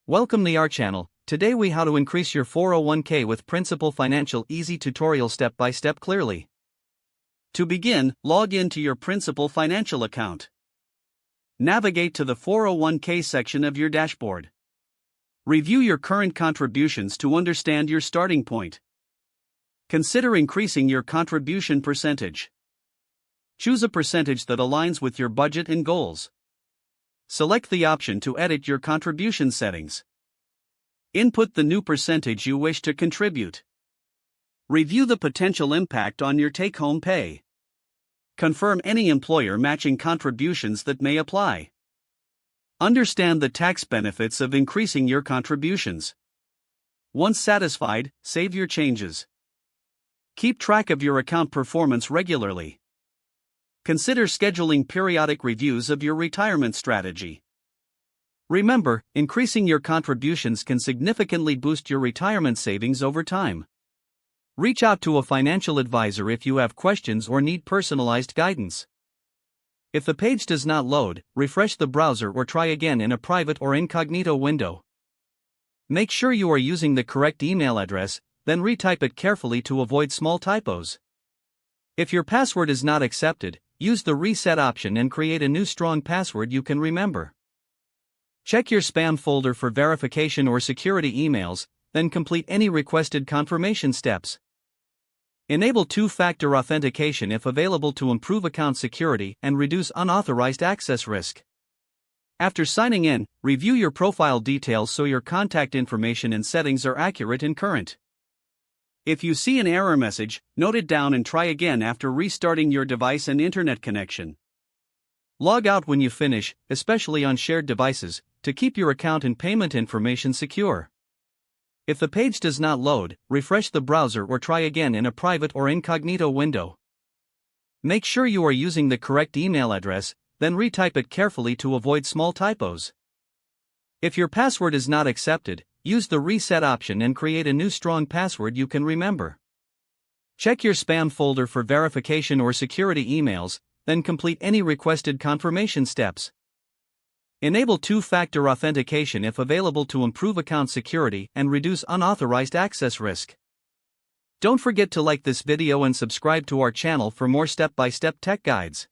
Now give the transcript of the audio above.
Welcome to our channel. Today we how to increase your 401k with Principal Financial easy tutorial step by step clearly. To begin, log in to your Principal Financial account. Navigate to the 401k section of your dashboard. Review your current contributions to understand your starting point. Consider increasing your contribution percentage. Choose a percentage that aligns with your budget and goals. Select the option to edit your contribution settings. Input the new percentage you wish to contribute. Review the potential impact on your take-home pay. Confirm any employer matching contributions that may apply. Understand the tax benefits of increasing your contributions. Once satisfied, save your changes. Keep track of your account performance regularly. Consider scheduling periodic reviews of your retirement strategy. Remember, increasing your contributions can significantly boost your retirement savings over time. Reach out to a financial advisor if you have questions or need personalized guidance. If the page does not load, refresh the browser or try again in a private or incognito window. Make sure you are using the correct email address, then retype it carefully to avoid small typos. If your password is not accepted, use the reset option and create a new strong password you can remember. Check your spam folder for verification or security emails, then complete any requested confirmation steps. Enable two-factor authentication if available to improve account security and reduce unauthorized access risk. After signing in, review your profile details so your contact information and settings are accurate and current. If you see an error message, note it down and try again after restarting your device and internet connection. Log out when you finish, especially on shared devices, to keep your account and payment information secure. If the page does not load, refresh the browser or try again in a private or incognito window. Make sure you are using the correct email address, then retype it carefully to avoid small typos. If your password is not accepted, use the reset option and create a new strong password you can remember. Check your spam folder for verification or security emails, then complete any requested confirmation steps. Enable two-factor authentication if available to improve account security and reduce unauthorized access risk. Don't forget to like this video and subscribe to our channel for more step-by-step tech guides.